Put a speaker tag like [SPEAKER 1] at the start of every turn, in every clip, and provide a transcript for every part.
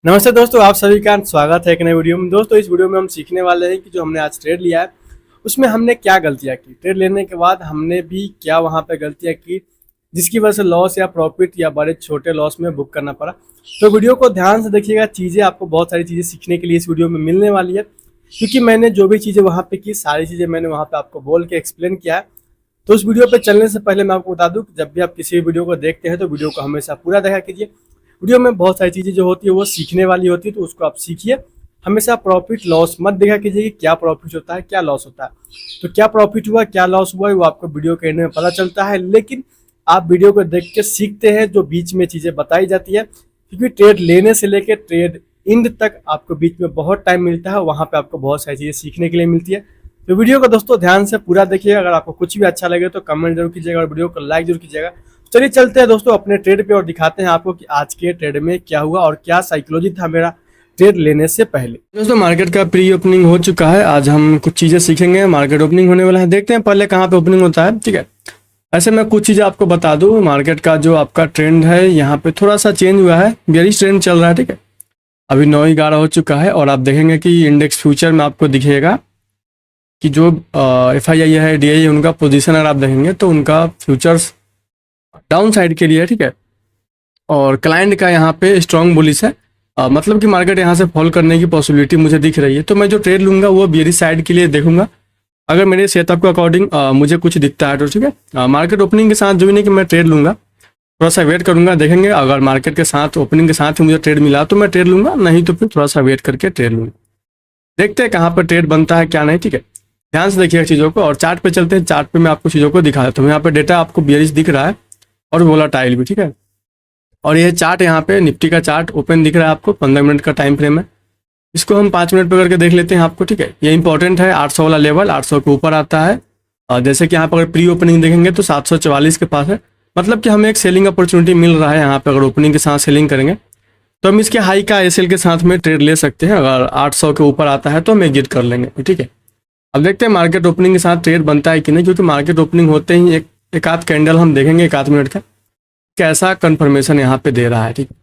[SPEAKER 1] नमस्ते दोस्तों, आप सभी का स्वागत है एक नए वीडियो में। दोस्तों, इस वीडियो में हम सीखने वाले हैं कि जो हमने आज ट्रेड लिया है उसमें हमने क्या गलतियां की। ट्रेड लेने के बाद हमने भी क्या वहां पे गलतियां की जिसकी वजह से लॉस या प्रॉफिट या बड़े छोटे लॉस में बुक करना पड़ा। तो वीडियो को ध्यान से देखिएगा, चीज़ें आपको बहुत सारी चीज़ें सीखने के लिए इस वीडियो में मिलने वाली है, क्योंकि मैंने जो भी चीज़ें वहाँ पे की सारी चीज़ें मैंने वहाँ पे आपको बोल के एक्सप्लेन किया है। तो उस वीडियो पे चलने से पहले मैं आपको बता दूं कि जब भी आप किसी भी वीडियो को देखते हैं तो वीडियो को हमेशा पूरा देखा कीजिए। वीडियो में बहुत सारी चीज़ें जो होती है वो सीखने वाली होती है, तो उसको आप सीखिए। हमेशा प्रॉफिट लॉस मत देखा कीजिए कि क्या प्रॉफिट होता है क्या लॉस होता है। तो क्या प्रॉफिट हुआ क्या लॉस हुआ वो आपको वीडियो के एंड में पता चलता है, लेकिन आप वीडियो को देख के सीखते हैं जो बीच में चीज़ें बताई जाती है, क्योंकि ट्रेड लेने से लेकर ट्रेड इंड तक आपको बीच में बहुत टाइम मिलता है, वहाँ पे आपको बहुत सारी चीज़ें सीखने के लिए मिलती है। तो वीडियो को दोस्तों ध्यान से पूरा देखिए। अगर आपको कुछ भी अच्छा लगे तो कमेंट जरूर कीजिएगा और वीडियो को लाइक जरूर कीजिएगा। चलिए चलते हैं दोस्तों अपने ट्रेड पे और दिखाते हैं आपको कि आज के ट्रेड में क्या हुआ और क्या साइकोलॉजी था मेरा ट्रेड लेने से पहले। दोस्तों, मार्केट का प्री ओपनिंग हो चुका है। आज हम कुछ चीज़ें सीखेंगे। मार्केट ओपनिंग होने वाला है, देखते हैं पहले कहाँ पे ओपनिंग होता है। ठीक है, ऐसे मैं कुछ चीज़ें आपको बता दूँ। मार्केट का जो आपका ट्रेंड है यहाँ पे थोड़ा सा चेंज हुआ है, बेरिश ट्रेंड चल रहा है। ठीक है, अभी 9:11 हो चुका है और आप देखेंगे कि इंडेक्स फ्यूचर में आपको दिखेगा कि जो FII है, DI है, उनका पोजीशन अगर आप देखेंगे तो उनका फ्यूचर्स डाउन साइड के लिए है। ठीक है, और क्लाइंट का यहाँ पे स्ट्रॉन्ग बुलिश है, मतलब कि मार्केट यहाँ से फॉल करने की पॉसिबिलिटी मुझे दिख रही है। तो मैं जो ट्रेड लूँगा वो बेरिश साइड के लिए देखूंगा। अगर मेरे सेटअप के अकॉर्डिंग मुझे कुछ दिखता है तो ठीक है, मार्केट ओपनिंग के साथ जो भी नहीं कि मैं ट्रेड लूँगा, थोड़ा सा वेट करूँगा, देखेंगे। अगर मार्केट के साथ ओपनिंग के साथ ही मुझे ट्रेड मिला तो मैं ट्रेड लूँगा, नहीं तो फिर थोड़ा सा वेट करके ट्रेड लूँगा। देखते हैं कहाँ पर ट्रेड बनता है क्या नहीं। ठीक है, ध्यान से देखिएगा चीज़ों को और चार्ट पे चलते हैं। चार्ट पे मैं आपको चीज़ों को दिखा देता हूँ। यहाँ पे डेटा आपको बेरिश दिख रहा है और वोलेटाइल भी। ठीक है, और यह चार्ट यहाँ पे निफ्टी का चार्ट ओपन दिख रहा है आपको, 15 मिनट का टाइम फ्रेम है। इसको हम 5 मिनट पर करके देख लेते हैं आपको। ठीक है, ये इंपॉर्टेंट है। 800 वाला लेवल 800 के ऊपर आता है, और जैसे कि यहाँ पर अगर प्री ओपनिंग देखेंगे तो 744 के पास है, मतलब कि हमें एक सेलिंग अपॉर्चुनिटी मिल रहा है यहाँ पे। अगर ओपनिंग के साथ सेलिंग करेंगे तो हम इसके हाई का SL के साथ में ट्रेड ले सकते हैं। अगर 800 के ऊपर आता है तो हम एग्जिट कर लेंगे। ठीक है, अब देखते हैं मार्केट ओपनिंग के साथ ट्रेड बनता है कि नहीं, क्योंकि मार्केट ओपनिंग होते ही एक आध कैंडल हम देखेंगे 1 आध मिनट का कैसा कंफर्मेशन यहाँ पे दे रहा है। ठीक है,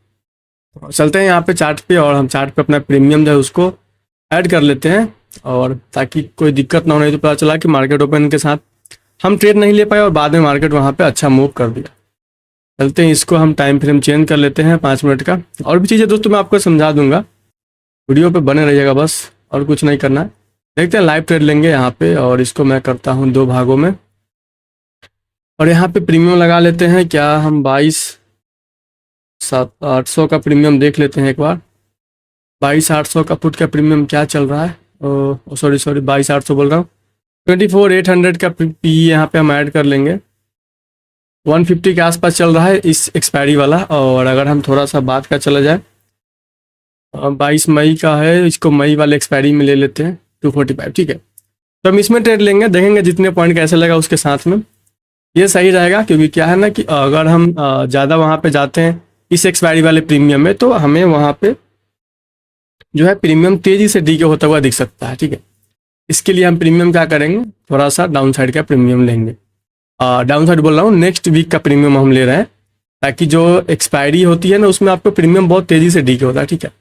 [SPEAKER 1] चलते हैं यहाँ पे चार्ट पे और हम चार्ट पे अपना प्रीमियम जो है उसको ऐड कर लेते हैं, और ताकि कोई दिक्कत ना हो। नहीं तो पता चला कि मार्केट ओपन के साथ हम ट्रेड नहीं ले पाए और बाद में मार्केट वहाँ पे अच्छा मूव कर दिया। चलते हैं, इसको हम टाइम फ्रेम चेंज कर लेते हैं 5 मिनट का। और भी चीज़ें दोस्तों मैं आपको समझा दूंगा, वीडियो पे बने रहिएगा बस, और कुछ नहीं करना है। देखते हैं लाइव ट्रेड लेंगे यहाँ पे, और इसको मैं करता हूँ 2 भागों में। और यहाँ पे प्रीमियम लगा लेते हैं। क्या हम 22,800 का प्रीमियम देख लेते हैं एक बार। 22,800 का पुट का प्रीमियम क्या चल रहा है। सॉरी 22,800 बोल रहा हूँ। 24,800 का पी यहाँ पे हम ऐड कर लेंगे। 150 के आसपास चल रहा है इस एक्सपायरी वाला। और अगर हम थोड़ा सा बात का चला जाए, 22 मई का है, इसको मई वाले एक्सपायरी में ले लेते हैं 245। ठीक है, तो हम इसमें ट्रेड लेंगे, देखेंगे जितने पॉइंट कैसे लगा उसके साथ में ये सही रहेगा। क्योंकि क्या है ना कि अगर हम ज़्यादा वहाँ पे जाते हैं इस एक्सपायरी वाले प्रीमियम में तो हमें वहाँ पे जो है प्रीमियम तेज़ी से डीके होता हुआ दिख सकता है। ठीक है, इसके लिए हम प्रीमियम क्या करेंगे, थोड़ा सा डाउन साइड का प्रीमियम लेंगे। डाउन साइड बोल रहा हूँ, नेक्स्ट वीक का प्रीमियम हम ले रहे हैं, ताकि जो एक्सपायरी होती है ना उसमें आपको प्रीमियम बहुत तेज़ी से डीके होता है। ठीक है,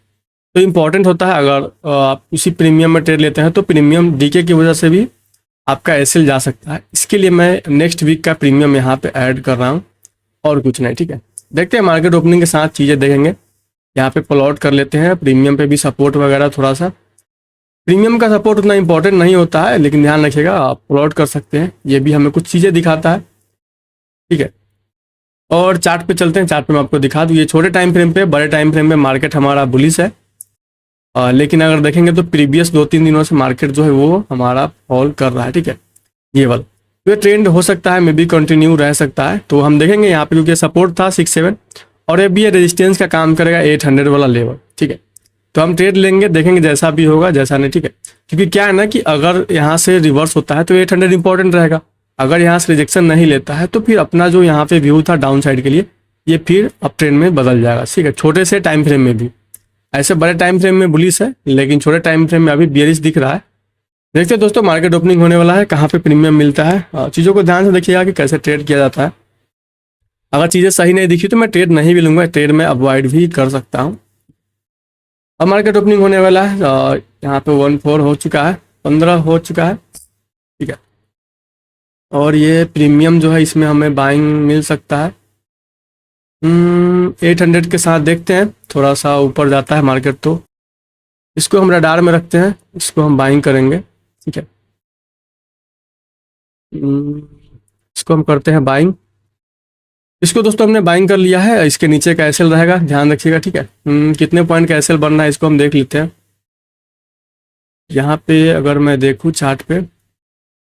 [SPEAKER 1] तो इम्पॉर्टेंट होता है अगर आप उसी प्रीमियम में ट्रेड लेते हैं तो प्रीमियम डीके की वजह से भी आपका SL जा सकता है। इसके लिए मैं नेक्स्ट वीक का प्रीमियम यहाँ पे ऐड कर रहा हूँ, और कुछ नहीं। ठीक है, देखते हैं मार्केट ओपनिंग के साथ चीज़ें देखेंगे। यहाँ पे प्लॉट कर लेते हैं। प्रीमियम पे भी सपोर्ट वगैरह थोड़ा सा, प्रीमियम का सपोर्ट उतना इंपॉर्टेंट नहीं होता है, लेकिन ध्यान रखिएगा आप प्लॉट कर सकते हैं, ये भी हमें कुछ चीज़ें दिखाता है। ठीक है, और चार्ट पे चलते हैं। चार्ट पे मैं आपको दिखा दूँ, ये छोटे टाइम फ्रेम पे, बड़े टाइम फ्रेम में मार्केट हमारा बुलिश है। लेकिन अगर देखेंगे तो प्रीवियस 2-3 दिनों से मार्केट जो है वो हमारा फॉल कर रहा है। ठीक है, ये वाला तो ये ट्रेंड हो सकता है मे भी कंटिन्यू रह सकता है। तो हम देखेंगे यहाँ पे, क्योंकि सपोर्ट था 6-7 और ये भी ये रेजिस्टेंस का काम करेगा 800 वाला लेवल। ठीक है, तो हम ट्रेड लेंगे, देखेंगे जैसा भी होगा जैसा नहीं। ठीक है, क्योंकि क्या है ना कि अगर यहाँ से रिवर्स होता है तो 800 इंपॉर्टेंट रहेगा। अगर यहाँ से रिजेक्शन नहीं लेता है तो फिर अपना जो यहाँ पे व्यू था डाउन साइड के लिए ये फिर अप ट्रेंड में बदल जाएगा। ठीक है, छोटे से टाइम फ्रेम में भी, ऐसे बड़े टाइम फ्रेम में बुलिश है लेकिन छोटे टाइम फ्रेम में अभी बेरिश दिख रहा है। देखते हैं दोस्तों मार्केट ओपनिंग होने वाला है, कहाँ पे प्रीमियम मिलता है। चीज़ों को ध्यान से देखिएगा कि कैसे ट्रेड किया जाता है। अगर चीज़ें सही नहीं दिखी तो मैं ट्रेड नहीं भी लूँगा, ट्रेड में अवॉइड भी कर सकता हूँ। अब मार्केट ओपनिंग होने वाला है, यहाँ पे 14 हो चुका है, 15 हो चुका है, ठीक है। और ये प्रीमियम जो है इसमें हमें बाइंग मिल सकता है 800 के साथ। देखते हैं थोड़ा सा ऊपर जाता है मार्केट तो इसको हम रडार में रखते हैं, इसको हम बाइंग करेंगे, ठीक है। इसको हम करते हैं बाइंग। इसको दोस्तों हमने बाइंग कर लिया है, इसके नीचे का एसएल रहेगा, ध्यान रखिएगा, ठीक है। कितने पॉइंट का एसएल बन रहा है इसको हम देख लेते हैं। यहाँ पे अगर मैं देखूँ चार्ट पे,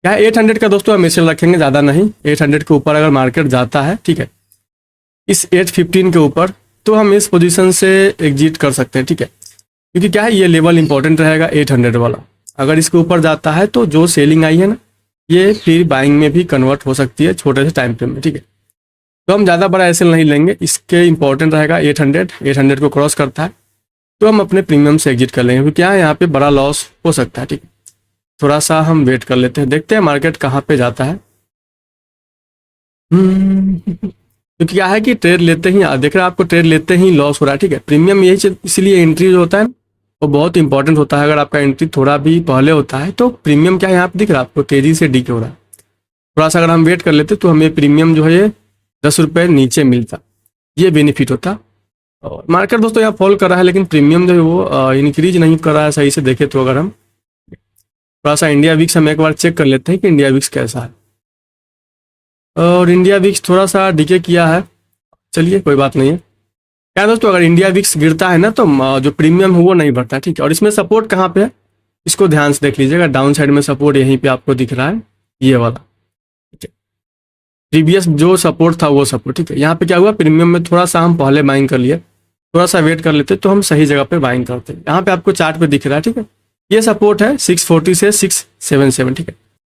[SPEAKER 1] यहाँ 800 का दोस्तों हम एसएल रखेंगे, ज़्यादा नहीं। 800 के ऊपर अगर मार्केट जाता है, ठीक है, इस 815 के ऊपर, तो हम इस पोजीशन से एग्जिट कर सकते हैं, ठीक है। क्योंकि क्या है, ये लेवल इंपॉर्टेंट रहेगा 800 वाला। अगर इसके ऊपर जाता है तो जो सेलिंग आई है ना, ये फिर बाइंग में भी कन्वर्ट हो सकती है छोटे से टाइम फ्रेम में, ठीक है। तो हम ज़्यादा बड़ा एसएल नहीं लेंगे, इसके इंपॉर्टेंट रहेगा 800 को क्रॉस करता है तो हम अपने प्रीमियम से एग्जिट कर लेंगे, क्योंकि क्या है, यहाँ पे बड़ा लॉस हो सकता है, ठीक है। थोड़ा सा हम वेट कर लेते हैं, देखते हैं मार्केट कहाँ पे जाता है। क्योंकि क्या है कि ट्रेड लेते ही, देख रहे हैं आपको, ट्रेड लेते ही लॉस हो रहा है, ठीक है। प्रीमियम यही इसलिए एंट्री जो होता है वो बहुत इंपॉर्टेंट होता है। अगर आपका एंट्री थोड़ा भी पहले होता है तो प्रीमियम क्या है, यहाँ पे दिख रहा है आपको, तेजी से डीके हो रहा है। थोड़ा सा अगर हम वेट कर लेते तो हमें प्रीमियम जो है ये 10 रुपये नीचे मिलता, ये बेनिफिट होता। और मार्केट दोस्तों यहाँ फॉल कर रहा है, लेकिन प्रीमियम जो है वो इंक्रीज नहीं कर रहा है सही से देखे तो। अगर हम थोड़ा सा इंडिया विक्स हम एक बार चेक कर लेते हैं कि इंडिया विक्स कैसा है। और इंडिया विक्स थोड़ा सा डीके किया है, चलिए कोई बात नहीं है। क्या दोस्तों, अगर इंडिया विक्स गिरता है ना तो जो प्रीमियम है वो नहीं बढ़ता, ठीक है। और इसमें सपोर्ट कहाँ पे है, इसको ध्यान से देख लीजिएगा। डाउन साइड में सपोर्ट यहीं पे आपको दिख रहा है, ये वाला, ठीक है। प्रीवियस जो सपोर्ट था वो सपोर्ट, ठीक है। यहाँ पे क्या हुआ, प्रीमियम में थोड़ा सा हम पहले बाइंग कर लिए, थोड़ा सा वेट कर लेते तो हम सही जगह पे बाइंग करते। यहाँ पे आपको चार्ट पे दिख रहा है, ठीक है। ये सपोर्ट है 640 से 677, ठीक है।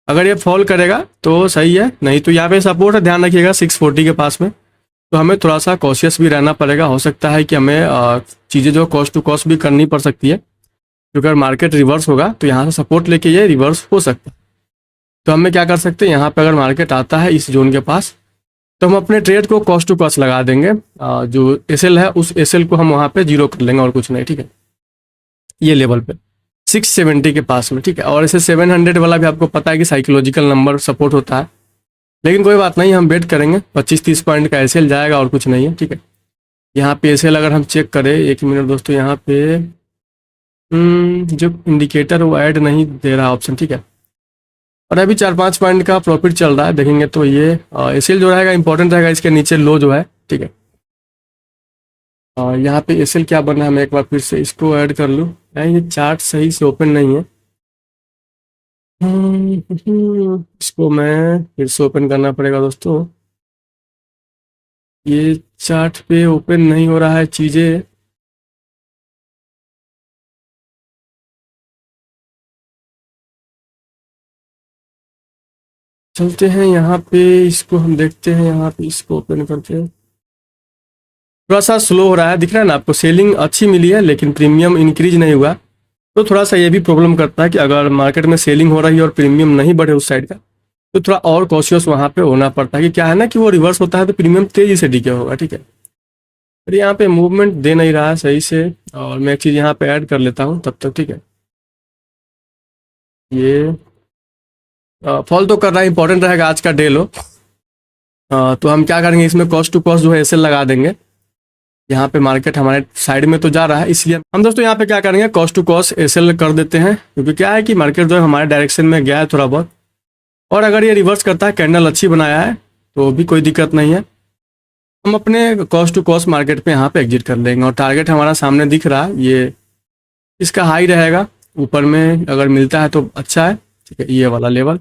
[SPEAKER 1] अगर ये फॉल करेगा तो सही है, नहीं तो यहाँ पे सपोर्ट है, ध्यान रखिएगा 640 के पास में। तो हमें थोड़ा सा कॉशियस भी रहना पड़ेगा, हो सकता है कि हमें चीज़ें जो कॉस्ट टू कॉस्ट भी करनी पड़ सकती है, क्योंकि अगर मार्केट रिवर्स होगा तो यहाँ से सपोर्ट लेके ये रिवर्स हो सकता है। तो हमें क्या कर सकते हैं, यहाँ पे अगर मार्केट आता है इस जोन के पास तो हम अपने ट्रेड को कॉस्ट टू कॉस्ट लगा देंगे। जो एसएल है उस एसएल को हम वहाँ पे 0 कर लेंगे और कुछ नहीं, ठीक है। ये लेवल पे 670 के पास में, ठीक है। और ऐसे 700 वाला भी आपको पता है कि साइकोलॉजिकल नंबर सपोर्ट होता है, लेकिन कोई बात नहीं, हम वेट करेंगे। 25-30 पॉइंट का एसएल जाएगा और कुछ नहीं है, ठीक है। यहाँ पे एसएल अगर हम चेक करें, 1 मिनट दोस्तों, यहाँ पे जो इंडिकेटर वो ऐड नहीं दे रहा ऑप्शन, ठीक है। और अभी 4-5 पॉइंट का प्रॉफिट चल रहा है, देखेंगे तो ये एसएल जो रहेगा इंपॉर्टेंट रहेगा, इसके नीचे लो जो है, ठीक है। और यहाँ पे एसएल क्या बना है, मैं एक बार फिर से इसको ऐड कर लूँ, ये चार्ट सही से ओपन नहीं है। इसको मैं फिर से ओपन करना पड़ेगा दोस्तों, ये चार्ट पे ओपन नहीं हो रहा है चीज़ें। चलते हैं यहाँ पे, इसको हम देखते हैं, यहाँ पे इसको ओपन करते हैं। थोड़ा सा स्लो हो रहा है, दिख रहा है ना आपको, सेलिंग अच्छी मिली है लेकिन प्रीमियम इंक्रीज नहीं हुआ। तो थोड़ा सा ये भी प्रॉब्लम करता है कि अगर मार्केट में सेलिंग हो रही है और प्रीमियम नहीं बढ़े उस साइड का, तो थोड़ा और कॉशियस वहाँ पे होना पड़ता है कि क्या है ना कि वो रिवर्स होता है तो प्रीमियम तेजी से डीके होगा, ठीक है। पर यहाँ पे मूवमेंट दे नहीं रहा है सही से, और मैं एक चीज़ यहाँ पे ऐड कर लेता हूँ तब तक, ठीक है। ये फॉल तो कर रहा है, इंपॉर्टेंट रहेगा आज का डे लो। तो हम क्या करेंगे, इसमें कॉस्ट टू कॉस्ट जो है एसएल लगा देंगे। यहाँ पे मार्केट हमारे साइड में तो जा रहा है, इसलिए हम दोस्तों यहाँ पे क्या करेंगे, कॉस्ट टू कॉस्ट एसएल कर देते हैं। क्योंकि क्या है कि मार्केट जो है हमारे डायरेक्शन में गया है थोड़ा बहुत, और अगर ये रिवर्स करता है, कैंडल अच्छी बनाया है, तो भी कोई दिक्कत नहीं है। हम अपने कॉस्ट टू कॉस्ट मार्केट पे यहाँ पे एग्जिट कर लेंगे। और टारगेट हमारा सामने दिख रहा है, ये इसका हाई रहेगा, ऊपर में अगर मिलता है तो अच्छा है, ठीक है। ये वाला लेवल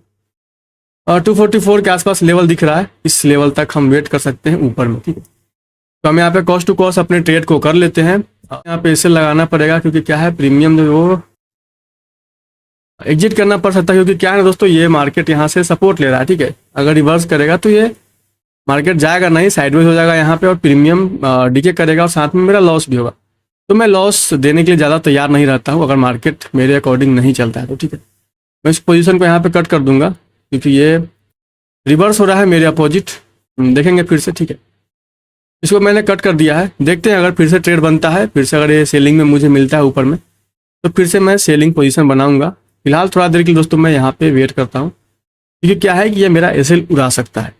[SPEAKER 1] और 244 के आसपास लेवल दिख रहा है, इस लेवल तक हम वेट कर सकते हैं ऊपर में, ठीक है। तो हम यहाँ पे कॉस्ट टू कॉस्ट अपने ट्रेड को कर लेते हैं। यहाँ पे इसे लगाना पड़ेगा, क्योंकि क्या है, प्रीमियम जो वो एग्जिट करना पड़ सकता है। क्योंकि क्या है दोस्तों, ये मार्केट यहाँ से सपोर्ट ले रहा है, ठीक है। अगर रिवर्स करेगा तो ये मार्केट जाएगा नहीं, साइडवेज हो जाएगा यहाँ पे, और प्रीमियम डीके करेगा और साथ में मेरा लॉस भी होगा। तो मैं लॉस देने के लिए ज़्यादा तैयार नहीं रहता हूँ अगर मार्केट मेरे अकॉर्डिंग नहीं चलता है तो, ठीक है। मैं इस पोजीशन को यहाँ पे कट कर दूंगा, क्योंकि ये रिवर्स हो रहा है मेरे अपोजिट, देखेंगे फिर से, ठीक है। इसको मैंने कट कर दिया है। देखते हैं अगर फिर से ट्रेड बनता है, फिर से अगर ये सेलिंग में मुझे मिलता है ऊपर में, तो फिर से मैं सेलिंग पोजीशन बनाऊंगा। फिलहाल थोड़ा देर के लिए दोस्तों मैं यहाँ पे वेट करता हूँ, क्योंकि क्या है कि ये मेरा एसएल उड़ा सकता है।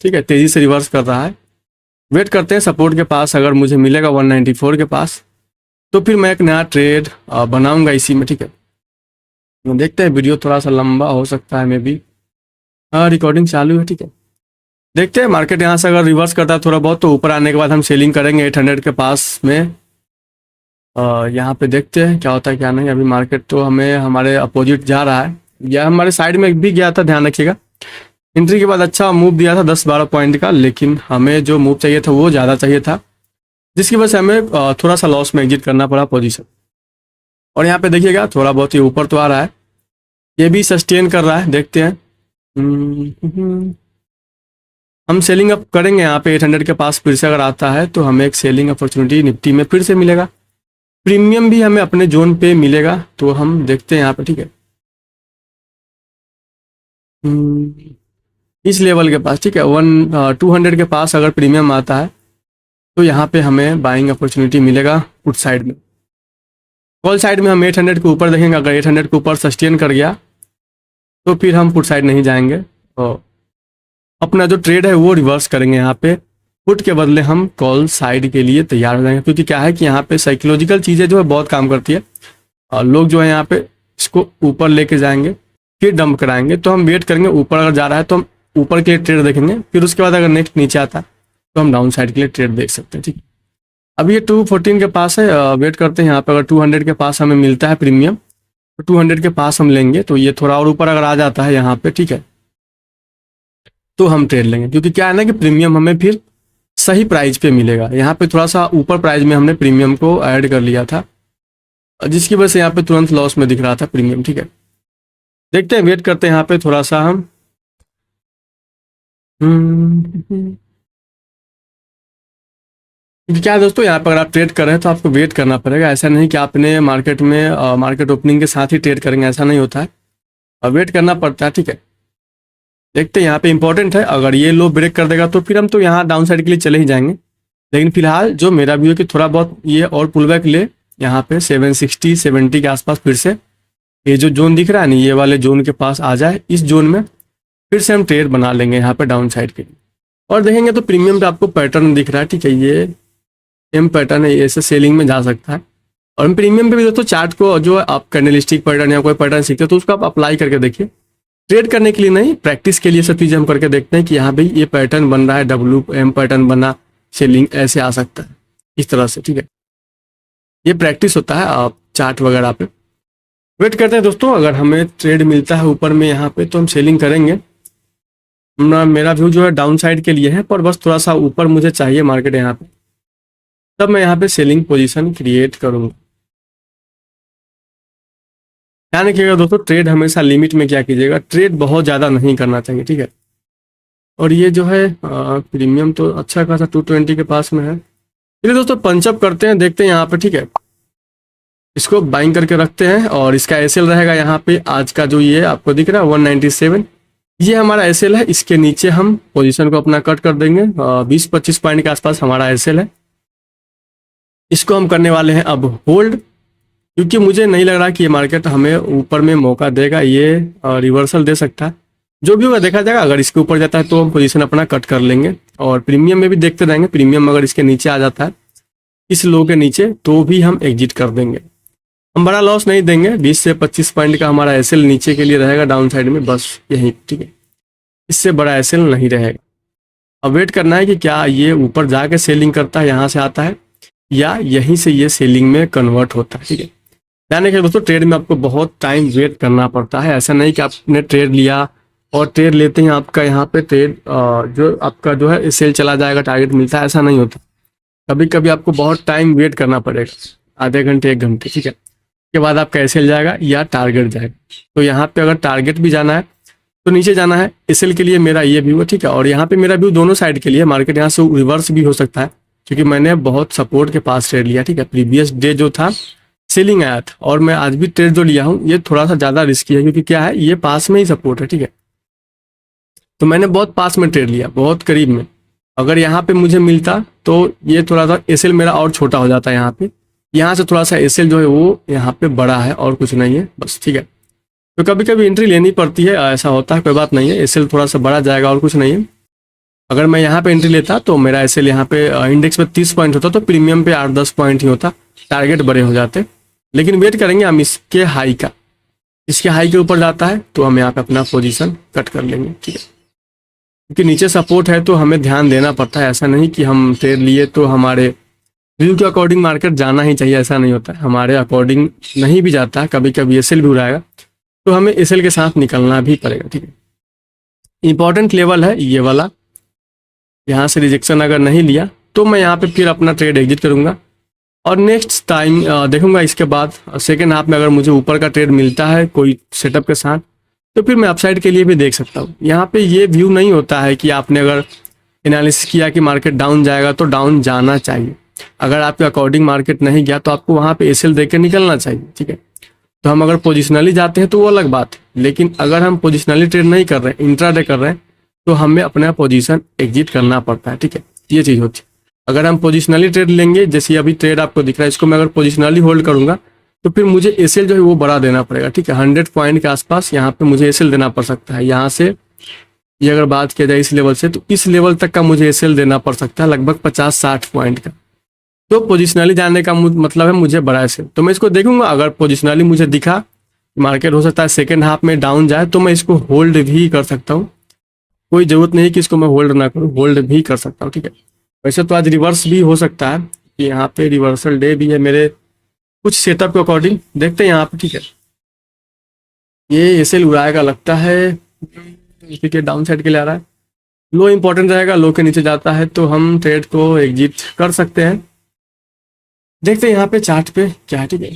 [SPEAKER 1] ठीक है, तेज़ी से रिवर्स कर रहा है। वेट करते हैं सपोर्ट के पास, अगर मुझे मिलेगा 194 के पास तो फिर मैं एक नया ट्रेड बनाऊंगा इसी में। ठीक है, देखते हैं, वीडियो थोड़ा सा लंबा हो सकता है, मे बी रिकॉर्डिंग चालू है। ठीक है, देखते हैं मार्केट यहाँ से अगर रिवर्स करता है थोड़ा बहुत, तो ऊपर आने के बाद हम सेलिंग करेंगे 800 के पास में। यहाँ पे देखते हैं क्या होता है क्या नहीं। अभी मार्केट तो हमें हमारे अपोजिट जा रहा है, या हमारे साइड में भी गया था, ध्यान रखिएगा। एंट्री के बाद अच्छा मूव दिया था 10-12 पॉइंट का, लेकिन हमें जो मूव चाहिए था वो ज़्यादा चाहिए था, जिसकी वजह से हमें थोड़ा सा लॉस में एग्जिट करना पड़ा पोजीशन। और यहाँ पे देखिएगा थोड़ा बहुत ही ऊपर तो आ रहा है, ये भी सस्टेन कर रहा है, देखते हैं। हम सेलिंग अप करेंगे यहाँ पे 800 के पास, फिर से अगर आता है तो हमें एक सेलिंग अपॉर्चुनिटी निफ्टी में फिर से मिलेगा। प्रीमियम भी हमें अपने जोन पे मिलेगा, तो हम देखते हैं यहाँ पे। ठीक है, इस लेवल के पास, ठीक है, 200 के पास अगर प्रीमियम आता है तो यहाँ पे हमें बाइंग अपॉर्चुनिटी मिलेगा पुट साइड में। कॉल साइड में हम 800 के ऊपर देखेंगे, अगर 800 के ऊपर सस्टेन कर गया तो फिर हम पुट साइड नहीं जाएंगे और अपना जो ट्रेड है वो रिवर्स करेंगे। यहाँ पे पुट के बदले हम कॉल साइड के लिए तैयार हो जाएंगे, क्योंकि क्या है कि यहाँ पे साइकोलॉजिकल चीज़ें जो है बहुत काम करती है। और लोग जो है यहाँ पे इसको ऊपर लेके जाएंगे, फिर डंप कराएंगे, तो हम वेट करेंगे। ऊपर अगर जा रहा है तो हम ऊपर के लिए ट्रेड देखेंगे, फिर उसके बाद अगर नेक्स्ट नीचे आता है तो हम डाउन साइड के लिए ट्रेड देख सकते हैं। ठीक है, अभी ये 214 के पास है, वेट करते हैं। यहाँ पे अगर 200 के पास हमें मिलता है प्रीमियम, तो 200 के पास हम लेंगे। तो ये थोड़ा और ऊपर अगर आ जाता है यहाँ पे, ठीक है, तो हम ट्रेड लेंगे, क्योंकि क्या है ना कि प्रीमियम हमें फिर सही प्राइस पे मिलेगा। यहाँ पे थोड़ा सा ऊपर प्राइस में हमने प्रीमियम को ऐड कर लिया था, जिसकी वजह से यहाँ पे तुरंत लॉस में दिख रहा था प्रीमियम। ठीक है, देखते हैं, वेट करते हैं यहाँ पे थोड़ा सा हम। क्या है दोस्तों, यहाँ पर अगर आप ट्रेड कर रहे हैं तो आपको वेट करना पड़ेगा। ऐसा नहीं कि आपने मार्केट में मार्केट ओपनिंग के साथ ही ट्रेड करेंगे, ऐसा नहीं होता है, और वेट करना पड़ता है। ठीक है, देखते हैं यहाँ पे इंपॉर्टेंट है, अगर ये लो ब्रेक कर देगा तो फिर हम तो यहाँ डाउन साइड के लिए चले ही जाएंगे। लेकिन फिलहाल जो मेरा व्यू है कि थोड़ा बहुत ये और पुल बैक ले, यहाँ पे 760-70 के आसपास फिर से ये जो जोन दिख रहा है ना, ये वाले जोन के पास आ जाए, इस जोन में फिर से हम ट्रेड बना लेंगे यहाँ पे डाउन साइड के लिए। और देखेंगे तो प्रीमियम पे आपको पैटर्न दिख रहा है, ठीक है, ये एम पैटर्न है, ऐसे सेलिंग में जा सकता है। और हम प्रीमियम पे भी दोस्तों चार्ट को जो है आप कैंडलस्टिक पैटर्न या कोई पैटर्न सीखते हो तो उसको आप अप्लाई करके देखिए। ट्रेड करने के लिए नहीं, प्रैक्टिस के लिए सब चीज़ें हम करके देखते हैं कि यहाँ भाई ये पैटर्न बन रहा है, WM पैटर्न बना, सेलिंग ऐसे आ सकता है इस तरह से। ठीक है, ये प्रैक्टिस होता है आप चार्ट वगैरह पे। वेट करते हैं दोस्तों, अगर हमें ट्रेड मिलता है ऊपर में यहाँ पे तो हम सेलिंग करेंगे। मेरा व्यू जो है डाउन साइड के लिए है, पर बस थोड़ा सा ऊपर मुझे चाहिए मार्केट यहाँ पे, तब मैं यहाँ पे सेलिंग पोजीशन क्रिएट करूँगा। ध्यान रखिएगा दोस्तों, ट्रेड हमेशा लिमिट में क्या कीजिएगा, ट्रेड बहुत ज़्यादा नहीं करना चाहिए। ठीक है, और ये जो है प्रीमियम तो अच्छा खासा 220 के पास में है। चलिए दोस्तों, पंचअप करते हैं, देखते हैं यहाँ पे। ठीक है, इसको बाइंग करके रखते हैं और इसका एसएल रहेगा यहाँ पे आज का जो ये आपको दिख रहा है 197, ये हमारा एसएल है। इसके नीचे हम पोजीशन को अपना कट कर देंगे, 20-25 पॉइंट के आसपास हमारा एसएल है। इसको हम करने वाले हैं अब होल्ड, क्योंकि मुझे नहीं लग रहा कि ये मार्केट हमें ऊपर में मौका देगा, ये रिवर्सल दे सकता है। जो भी होगा देखा जाएगा, अगर इसके ऊपर जाता है तो हम पोजीशन अपना कट कर लेंगे। और प्रीमियम में भी देखते रहेंगे, प्रीमियम अगर इसके नीचे आ जाता है, इस लो के नीचे, तो भी हम एग्जिट कर देंगे। हम बड़ा लॉस नहीं देंगे, 20 से 25 पॉइंट का हमारा एसएल नीचे के लिए रहेगा डाउन साइड में, बस यही। ठीक है, इससे बड़ा एसएल नहीं रहेगा। अब वेट करना है कि क्या ये ऊपर जाके सेलिंग करता है, यहाँ से आता है, या यहीं से ये सेलिंग में कन्वर्ट होता है। ठीक है, ध्यान रखिए दोस्तों, ट्रेड में आपको बहुत टाइम वेट करना पड़ता है। ऐसा नहीं कि आपने ट्रेड लिया और ट्रेड लेते हैं आपका यहाँ पे ट्रेड जो आपका जो है सेल चला जाएगा, टारगेट मिलता है, ऐसा नहीं होता। कभी कभी आपको बहुत टाइम वेट करना पड़ेगा, आधे घंटे 1 घंटे। ठीक है, के बाद आपका एसएल जाएगा या टारगेट जाएगा। तो यहाँ पे अगर टारगेट भी जाना है तो नीचे जाना है, एसएल के लिए मेरा ये व्यू है। ठीक है, और यहाँ पे मेरा व्यू दोनों साइड के लिए, मार्केट यहाँ से रिवर्स भी हो सकता है, क्योंकि मैंने बहुत सपोर्ट के पास ट्रेड लिया। ठीक है, प्रीवियस डे जो था सेलिंग आया था, और मैं आज भी ट्रेड जो लिया हूँ ये थोड़ा सा ज़्यादा रिस्की है, क्योंकि क्या है, ये पास में ही सपोर्ट है। ठीक है, तो मैंने बहुत पास में ट्रेड लिया, बहुत करीब में, अगर यहाँ पे मुझे मिलता तो ये थोड़ा सा एसएल मेरा और छोटा हो जाता है यहाँ पे। यहाँ से थोड़ा सा एसएल जो है वो यहाँ पे बड़ा है और कुछ नहीं है बस, ठीक है। तो कभी कभी एंट्री लेनी पड़ती है, ऐसा होता है, कोई बात नहीं है। एसएल थोड़ा सा बड़ा जाएगा और कुछ नहीं है। अगर मैं यहाँ पे एंट्री लेता तो मेरा एसएल यहाँ पे इंडेक्स पे 30 पॉइंट होता, तो प्रीमियम पे 8-10 पॉइंट ही होता, टारगेट बड़े हो जाते। लेकिन वेट करेंगे हम इसके हाई का, इसके हाई के ऊपर जाता है तो हम यहाँ पे अपना पोजीशन कट कर लेंगे, ठीक है। क्योंकि नीचे सपोर्ट है तो हमें ध्यान देना पड़ता है। ऐसा नहीं कि हम ट्रेड लिए तो हमारे व्यू के अकॉर्डिंग मार्केट जाना ही चाहिए, ऐसा नहीं होता है। हमारे अकॉर्डिंग नहीं भी जाता है, कभी कभी एसएल भी उड़ाएगा तो हमें एसएल के साथ निकलना भी पड़ेगा, ठीक है। इंपॉर्टेंट लेवल है ये वाला, यहाँ से रिजेक्शन अगर नहीं लिया तो मैं यहाँ पे फिर अपना ट्रेड एग्जिट करूँगा और नेक्स्ट टाइम देखूंगा। इसके बाद सेकेंड हाफ में अगर मुझे ऊपर का ट्रेड मिलता है कोई सेटअप के साथ तो फिर मैं अपसाइड के लिए भी देख सकता हूँ। यहाँ पे ये व्यू नहीं होता है कि आपने अगर एनालिसिस किया कि मार्केट डाउन जाएगा तो डाउन जाना चाहिए। अगर आपके अकॉर्डिंग मार्केट नहीं गया तो आपको वहाँ पे एसएल देख के निकलना चाहिए, ठीक है। तो हम अगर पोजिशनली जाते हैं तो वो अलग बात है, लेकिन अगर हम पोजिशनली ट्रेड नहीं कर रहे हैं, इंट्राडे कर रहे हैं, तो हमें अपना पोजीशन एग्जिट करना पड़ता है, ठीक है। ये चीज़ होती है। अगर हम पोजिशनली ट्रेड लेंगे, जैसे अभी ट्रेड आपको दिख रहा है, इसको मैं अगर पोजिशनली होल्ड करूंगा तो फिर मुझे एसएल जो है वो बड़ा देना पड़ेगा, ठीक है। 100 पॉइंट के आसपास यहाँ पे मुझे एसएल देना पड़ सकता है। यहाँ से ये अगर बात किया जाए इस लेवल से, तो इस लेवल तक का मुझे एसएल देना पड़ सकता है, लगभग 50-60 पॉइंट का। तो पोजिशनली जाने का मतलब है मुझे बड़ा एसएल। तो मैं इसको देखूंगा, अगर पोजिशनली मुझे दिखा मार्केट हो सकता है सेकेंड हाफ में डाउन जाए तो मैं इसको होल्ड भी कर सकता हूँ। कोई ज़रूरत नहीं कि इसको मैं होल्ड ना करूँ, होल्ड भी कर सकता हूँ, ठीक है। वैसे तो आज रिवर्स भी हो सकता है कि यहाँ पे रिवर्सल डे भी है मेरे कुछ सेटअप के अकॉर्डिंग, देखते हैं यहाँ पे, ठीक है। ये एसएल उड़ाएगा लगता है, ठीक है, डाउन साइड के लिए आ रहा है। लो इंपॉर्टेंट रहेगा, लो के नीचे जाता है तो हम ट्रेड को एग्जिट कर सकते हैं। देखते हैं यहाँ पे चार्ट पे क्या है, ठीक है।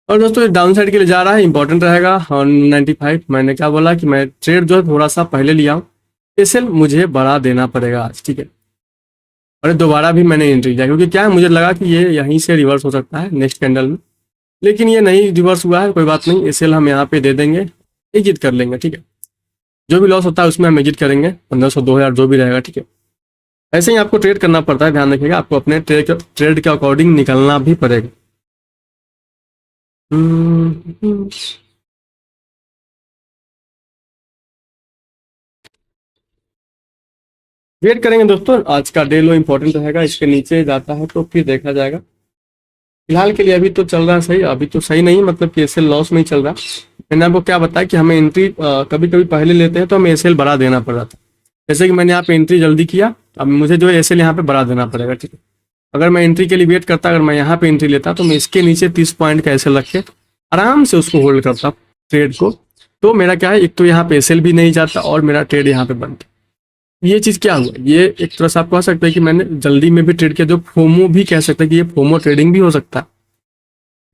[SPEAKER 1] और दोस्तों डाउन साइड के लिए जा रहा है, इंपॉर्टेंट रहेगा 195। मैंने क्या बोला कि मैं ट्रेड जो है थोड़ा सा पहले लिया हूँ, एसएल मुझे बढ़ा देना पड़ेगा आज, ठीक है। और दोबारा भी मैंने एंट्री किया क्योंकि क्या है, मुझे लगा कि ये यहीं से रिवर्स हो सकता है नेक्स्ट कैंडल में, लेकिन ये नहीं रिवर्स हुआ है। कोई बात नहीं, एसएल हम यहाँ पे दे देंगे, एग्जिट कर लेंगे, ठीक है। जो भी लॉस होता है उसमें हम एग्जिट करेंगे, 1500-2000 जो भी रहेगा, ठीक है। ऐसे ही आपको ट्रेड करना पड़ता है, ध्यान रखिएगा, आपको अपने ट्रेड के अकॉर्डिंग निकलना भी पड़ेगा। वेट करेंगे दोस्तों, आज का डे लो इंपॉर्टेंट रहेगा, इसके नीचे जाता है तो फिर देखा जाएगा। फिलहाल के लिए अभी तो चल रहा है सही, अभी तो सही नहीं, मतलब कि एसएल लॉस में ही चल रहा। मैंने आपको क्या बताया कि हमें एंट्री कभी कभी पहले लेते हैं तो हमें एसएल बढ़ा देना पड़ रहा था। जैसे कि मैंने यहाँ पे एंट्री जल्दी किया, अब मुझे जो है एसएल यहाँ पे बढ़ा देना पड़ेगा, ठीक है। अगर मैं एंट्री के लिए वेट करता, अगर मैं यहाँ पे एंट्री लेता तो मैं इसके नीचे 30 पॉइंट का एसएल रख के आराम से उसको होल्ड करता ट्रेड को, तो मेरा क्या है, एक तो यहाँ पे एसएल भी नहीं जाता और मेरा ट्रेड यहाँ पे बनता। ये चीज़ क्या हुआ, ये एक तरह से आप कह सकते हैं कि मैंने जल्दी में भी ट्रेड किया, जो फोमो भी कह सकते हैं कि ये फोमो ट्रेडिंग भी हो सकता है।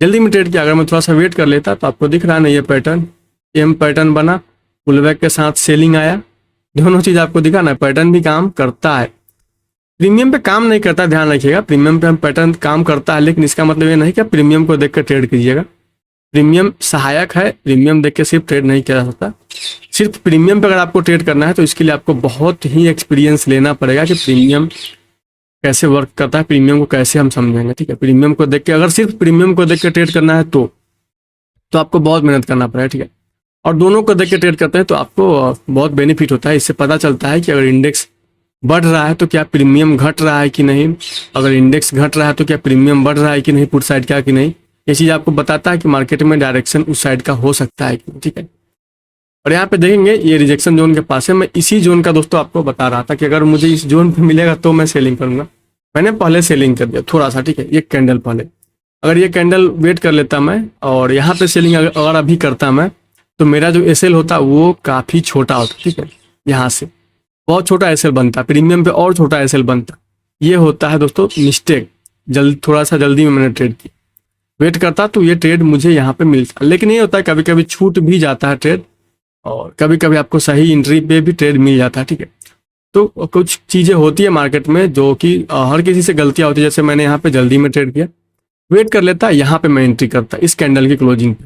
[SPEAKER 1] जल्दी में ट्रेड किया, अगर मैं थोड़ा सा वेट कर लेता तो आपको दिख रहा है ना, ये पैटर्न एम पैटर्न बना, पुलबैक के साथ सेलिंग आया, दोनों चीज़ आपको दिखा ना, पैटर्न भी काम करता है। प्रीमियम पे काम नहीं करता, ध्यान रखिएगा। प्रीमियम पे हम पैटर्न काम करता है, लेकिन इसका मतलब ये नहीं कि प्रीमियम को देख कर ट्रेड कीजिएगा। प्रीमियम सहायक है, प्रीमियम देख के सिर्फ ट्रेड नहीं किया जा सकता। सिर्फ प्रीमियम पे अगर आपको ट्रेड करना है तो इसके लिए आपको बहुत ही एक्सपीरियंस लेना पड़ेगा कि प्रीमियम कैसे वर्क करता है, प्रीमियम को कैसे हम समझेंगे, ठीक है। प्रीमियम को देख के, अगर सिर्फ प्रीमियम को देख के ट्रेड करना है तो आपको बहुत मेहनत करना पड़ेगा, ठीक है। और दोनों को देख के ट्रेड करते हैं तो आपको बहुत बेनिफिट होता है। इससे पता चलता है कि अगर इंडेक्स बढ़ रहा है तो क्या प्रीमियम घट रहा है कि नहीं, अगर इंडेक्स घट रहा है तो क्या प्रीमियम बढ़ रहा है कि नहीं, पुट साइड का कि नहीं। ये चीज़ आपको बताता है कि मार्केट में डायरेक्शन उस साइड का हो सकता है, ठीक है। और यहाँ पे देखेंगे ये रिजेक्शन जोन के पास है, मैं इसी जोन का दोस्तों आपको बता रहा था कि अगर मुझे इस जोन पे मिलेगा तो मैं सेलिंग करूंगा। मैंने पहले सेलिंग कर दिया थोड़ा सा, ठीक है, एक कैंडल पहले। अगर ये कैंडल वेट कर लेता मैं और यहाँ पे सेलिंग अगर अभी करता मैं, तो मेरा जो एसएल होता वो काफ़ी छोटा होता, ठीक है। यहाँ से बहुत छोटा एसएल बनता, प्रीमियम पे और छोटा एसएल बनता। ये होता है दोस्तों मिस्टेक, थोड़ा सा जल्दी में मैंने ट्रेड किया, वेट करता तो ये ट्रेड मुझे यहाँ पे मिलता। लेकिन ये होता है कभी कभी छूट भी जाता है ट्रेड, और कभी कभी आपको सही एंट्री पे भी ट्रेड मिल जाता है, ठीक है। तो कुछ चीज़ें होती है मार्केट में जो कि हर किसी से गलतियाँ होती है। जैसे मैंने यहाँ पे जल्दी में ट्रेड किया, वेट कर लेता, यहाँ पे मैं एंट्री करता इस कैंडल की क्लोजिंग पे,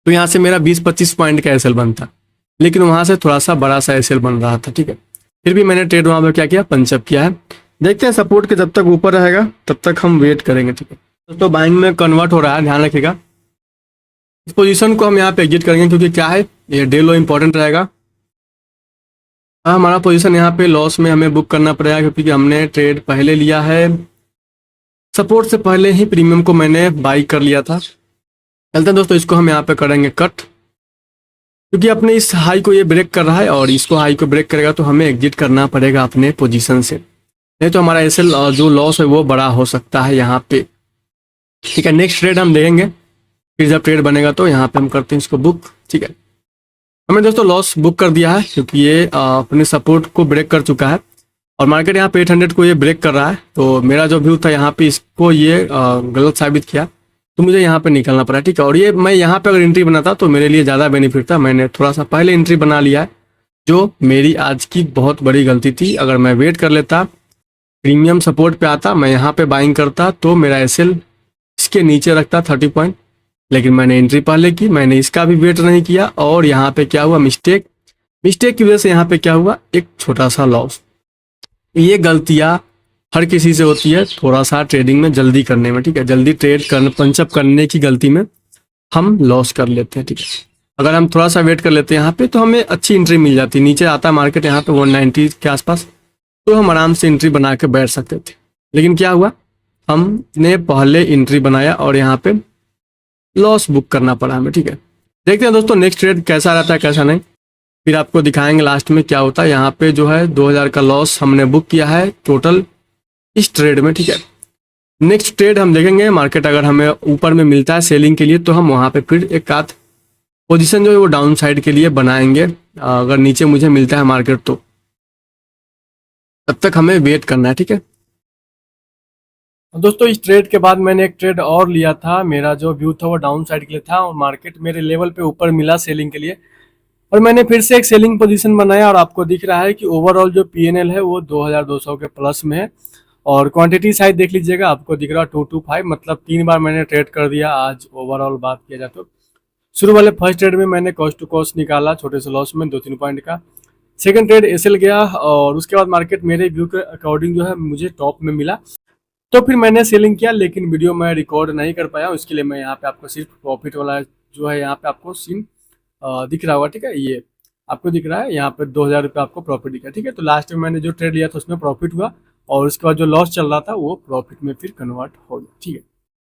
[SPEAKER 1] तो यहाँ से मेरा 20-25 पॉइंट का एसएल बनता, लेकिन वहाँ से थोड़ा सा बड़ा सा एसएल बन रहा था, ठीक है। फिर भी मैंने ट्रेड वहाँ पे क्या किया, पंचअप किया है। देखते हैं सपोर्ट के जब तक ऊपर रहेगा तब तक हम वेट करेंगे, ठीक है। दोस्तों बाइंग में कन्वर्ट हो रहा है, ध्यान रखिएगा। इस पोजीशन को हम यहाँ पे एग्जिट करेंगे क्योंकि क्या है, ये डे लो इंपॉर्टेंट रहेगा। हमारा पोजीशन यहाँ पे लॉस में हमें बुक करना पड़ेगा क्योंकि हमने ट्रेड पहले लिया है, सपोर्ट से पहले ही प्रीमियम को मैंने बाई कर लिया था। चलते हैं दोस्तों, इसको हम यहाँ पे करेंगे कट, क्योंकि अपने इस हाई को ये ब्रेक कर रहा है और इसको हाई को ब्रेक करेगा तो हमें एग्जिट करना पड़ेगा अपने पोजीशन से, नहीं तो हमारा एसएल जो लॉस है वो बड़ा हो सकता है यहाँ पे, ठीक है। नेक्स्ट ट्रेड हम देखेंगे, फिर जब ट्रेड बनेगा तो यहाँ पे हम करते हैं इसको बुक, ठीक है। हमने दोस्तों लॉस बुक कर दिया है क्योंकि ये अपने सपोर्ट को ब्रेक कर चुका है और मार्केट यहाँ पे 800 को ये ब्रेक कर रहा है। तो मेरा जो व्यू था यहाँ पे इसको ये गलत साबित किया, तो मुझे यहाँ पे निकलना पड़ा, ठीक है। और ये मैं यहाँ पे अगर एंट्री बनाता तो मेरे लिए ज़्यादा बेनिफिट था। मैंने थोड़ा सा पहले एंट्री बना लिया है, जो मेरी आज की बहुत बड़ी गलती थी। अगर मैं वेट कर लेता, प्रीमियम सपोर्ट पे आता, मैं यहाँ पे बाइंग करता तो मेरा एसएल इसके नीचे रखता 30 पॉइंट, लेकिन मैंने एंट्री पहले की, मैंने इसका भी वेट नहीं किया और यहाँ पे क्या हुआ, मिस्टेक की वजह से यहाँ पे क्या हुआ, एक छोटा सा लॉस। ये गलतियाँ हर किसी से होती है, थोड़ा सा ट्रेडिंग में जल्दी करने में, ठीक है। जल्दी ट्रेड करने, पंचअप करने की गलती में हम लॉस कर लेते हैं, ठीक है। अगर हम थोड़ा सा वेट कर लेते हैं यहाँ पे तो हमें अच्छी एंट्री मिल जाती, नीचे आता मार्केट यहाँ पे 190 के आसपास, तो हम आराम से एंट्री बना के बैठ सकते थे। लेकिन क्या हुआ, हमने पहले एंट्री बनाया और यहाँ पे लॉस बुक करना पड़ा हमें, ठीक है। देखते हैं दोस्तों नेक्स्ट ट्रेड कैसा रहता है कैसा नहीं, फिर आपको दिखाएंगे लास्ट में क्या होता है। यहाँ पे जो है 2000 का लॉस हमने बुक किया है टोटल इस ट्रेड में, ठीक है। नेक्स्ट ट्रेड हम देखेंगे, मार्केट अगर हमें ऊपर में मिलता है सेलिंग के लिए तो हम वहाँ पे फिर एक आध पोजीशन जो है वो डाउन साइड के लिए बनाएंगे। अगर नीचे मुझे मिलता है मार्केट तो तब तक हमें वेट करना है, ठीक है। दोस्तों इस ट्रेड के बाद मैंने एक ट्रेड और लिया था, मेरा जो व्यू था वो डाउन साइड के लिए था और मार्केट मेरे लेवल पे ऊपर मिला सेलिंग के लिए, और मैंने फिर से एक सेलिंग पोजीशन बनाया और आपको दिख रहा है कि ओवरऑल जो पीएनएल है वो 2200 के प्लस में है और क्वांटिटी साइज देख लीजिएगा, आपको दिख रहा है 225, मतलब 3 बार मैंने ट्रेड कर दिया आज। ओवरऑल बात किया जाए तो शुरू वाले फर्स्ट ट्रेड में मैंने कॉस्ट टू कॉस्ट निकाला छोटे से लॉस में 2-3 पॉइंट का, सेकंड ट्रेड एसएल गया और उसके बाद मार्केट मेरे व्यू के अकॉर्डिंग जो है मुझे टॉप में मिला, तो फिर मैंने सेलिंग किया, लेकिन वीडियो मैं रिकॉर्ड नहीं कर पाया हूँ। इसके लिए मैं यहाँ पे आपको सिर्फ प्रॉफिट वाला जो है यहाँ पे आपको सीन दिख रहा होगा, ठीक है। ये आपको दिख रहा है यहाँ पे 2000 रुपये आपको प्रॉफिट दिखा, ठीक है। तो लास्ट में मैंने जो ट्रेड लिया था उसमें प्रॉफिट हुआ और उसके बाद जो लॉस चल रहा था वो प्रॉफिट में फिर कन्वर्ट हो गया, ठीक है।